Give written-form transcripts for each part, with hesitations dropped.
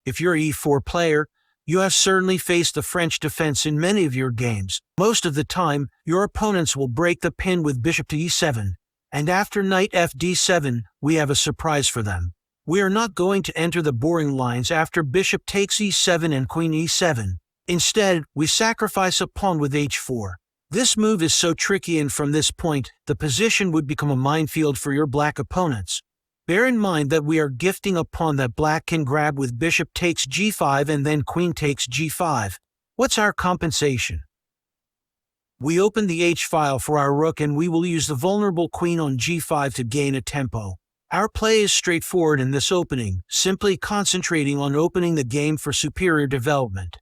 If you're an e4 player, you have certainly faced the French defense in many of your games. Most of the time, your opponents will break the pin with bishop to e7, and after knight fd7, we have a surprise for them. We are not going to enter the boring lines after bishop takes e7 and queen e7. Instead, we sacrifice a pawn with h4. This move is so tricky, and from this point, the position would become a minefield for your black opponents. Bear in mind that we are gifting a pawn that black can grab with bishop takes g5 and then queen takes g5. What's our compensation? We open the h-file for our rook, and we will use the vulnerable queen on g5 to gain a tempo. Our play is straightforward in this opening, simply concentrating on opening the game for superior development.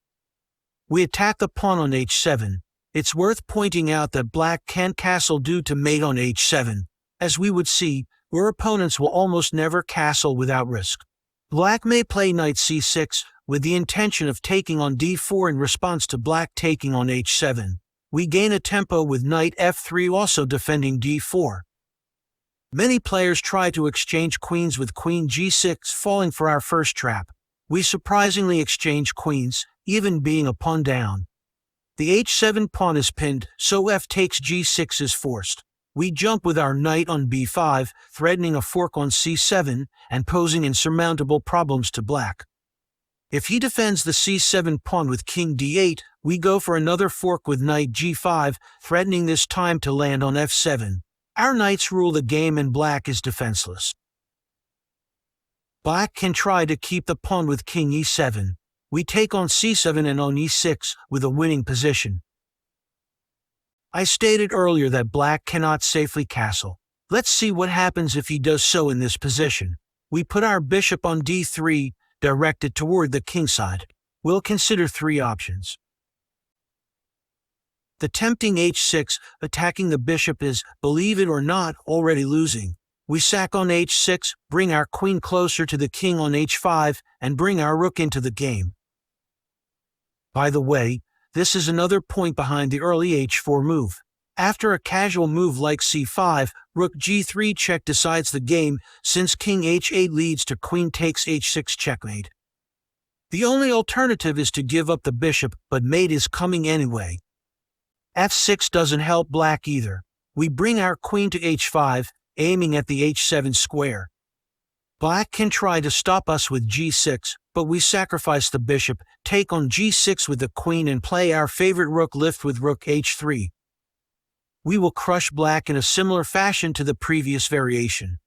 We attack the pawn on h7. It's worth pointing out that black can't castle due to mate on h7. As we would see, your opponents will almost never castle without risk. Black may play knight c6 with the intention of taking on d4 in response to black taking on h7. We gain a tempo with knight f3 also defending d4. Many players try to exchange queens with queen g6, falling for our first trap. We surprisingly exchange queens, even being a pawn down. The h7 pawn is pinned, so f takes g6 is forced. We jump with our knight on b5, threatening a fork on c7 and posing insurmountable problems to black. If he defends the c7 pawn with king d8, we go for another fork with knight g5, threatening this time to land on f7. Our knights rule the game and black is defenseless. Black can try to keep the pawn with king e7. We take on c7 and on e6 with a winning position. I stated earlier that black cannot safely castle. Let's see what happens if he does so in this position. We put our bishop on d3, directed toward the king side. We'll consider three options. The tempting h6, attacking the bishop, is, believe it or not, already losing. We sack on h6, bring our queen closer to the king on h5, and bring our rook into the game. By the way, this is another point behind the early h4 move. After a casual move like c5, rook g3 check decides the game, since king h8 leads to queen takes h6 checkmate. The only alternative is to give up the bishop, but mate is coming anyway. f6 doesn't help black either. We bring our queen to h5, aiming at the h7 square. Black can try to stop us with g6, but we sacrifice the bishop, take on g6 with the queen, and play our favorite rook lift with rook h3. We will crush black in a similar fashion to the previous variation.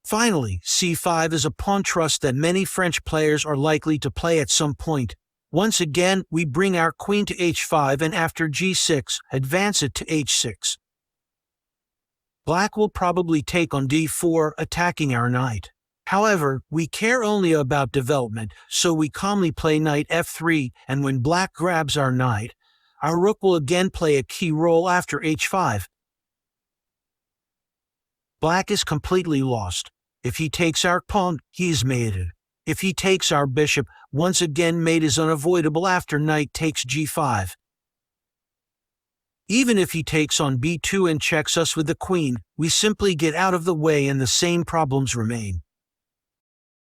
Finally, c5 is a pawn trust that many French players are likely to play at some point. Once again, we bring our queen to h5 and after g6, advance it to h6. Black will probably take on d4, attacking our knight. However, we care only about development, so we calmly play knight f3, and when black grabs our knight, our rook will again play a key role after h5. Black is completely lost. If he takes our pawn, he is mated. If he takes our bishop, once again mate is unavoidable after knight takes g5. Even if he takes on b2 and checks us with the queen, we simply get out of the way and the same problems remain.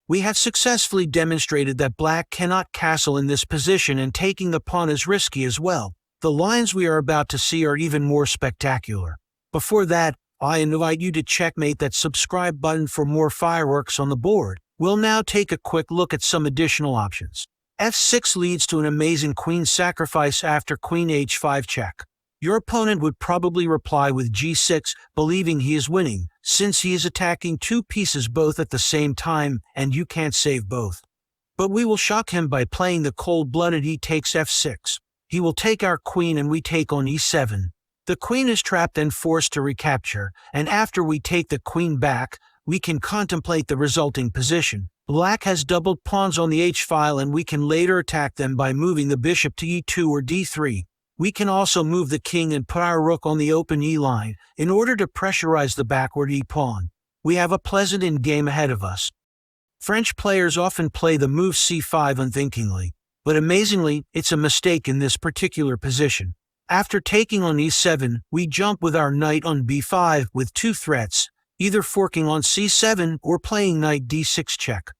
We have successfully demonstrated that black cannot castle in this position, and taking the pawn is risky as well. The lines we are about to see are even more spectacular. Before that, I invite you to checkmate that subscribe button for more fireworks on the board. We'll now take a quick look at some additional options. f6 leads to an amazing queen sacrifice after queen h5 check. Your opponent would probably reply with g6, believing he is winning, since he is attacking two pieces both at the same time and you can't save both. But we will shock him by playing the cold-blooded e takes f6. He will take our queen and we take on e7. The queen is trapped and forced to recapture, and after we take the queen back, we can contemplate the resulting position. Black has doubled pawns on the h-file, and we can later attack them by moving the bishop to e2 or d3. We can also move the king and put our rook on the open e-line in order to pressurize the backward e-pawn. We have a pleasant endgame ahead of us. French players often play the move c5 unthinkingly, but amazingly, it's a mistake in this particular position. After taking on e7, we jump with our knight on b5 with two threats, either forking on c7 or playing knight d6 check.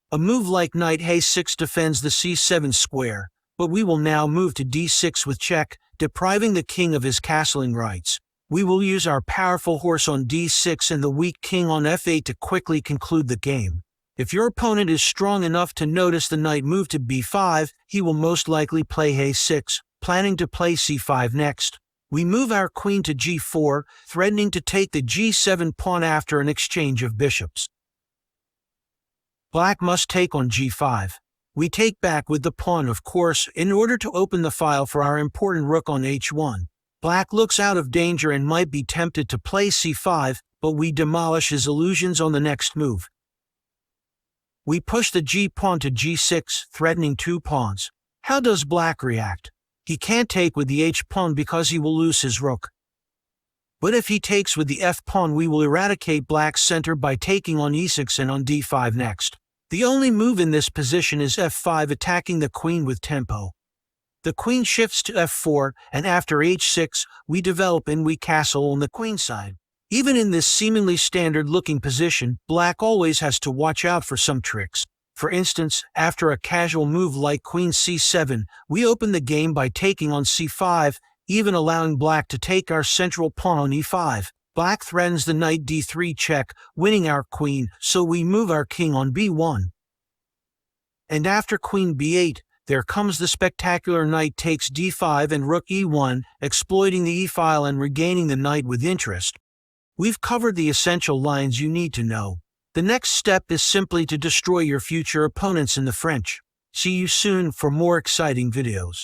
A move like knight a6 defends the c7 square, but we will now move to d6 with check, depriving the king of his castling rights. We will use our powerful horse on d6 and the weak king on f8 to quickly conclude the game. If your opponent is strong enough to notice the knight move to b5, he will most likely play a6, planning to play c5 next. We move our queen to g4, threatening to take the g7 pawn after an exchange of bishops. Black must take on g5. We take back with the pawn, of course, in order to open the file for our important rook on h1. Black looks out of danger and might be tempted to play c5, but we demolish his illusions on the next move. We push the g-pawn to g6, threatening 2 pawns. How does Black react? He can't take with the h-pawn because he will lose his rook. But if he takes with the f-pawn, we will eradicate Black's center by taking on e6 and on d5 next. The only move in this position is f5, attacking the queen with tempo. The queen shifts to f4, and after h6, we develop and we castle on the queen side. Even in this seemingly standard-looking position, Black always has to watch out for some tricks. For instance, after a casual move like queen c7, we open the game by taking on c5, even allowing Black to take our central pawn on e5. Black threatens the knight d3 check, winning our queen, so we move our king on b1. And after queen b8, there comes the spectacular knight takes d5 and rook e1, exploiting the e-file and regaining the knight with interest. We've covered the essential lines you need to know. The next step is simply to destroy your future opponents in the French. See you soon for more exciting videos.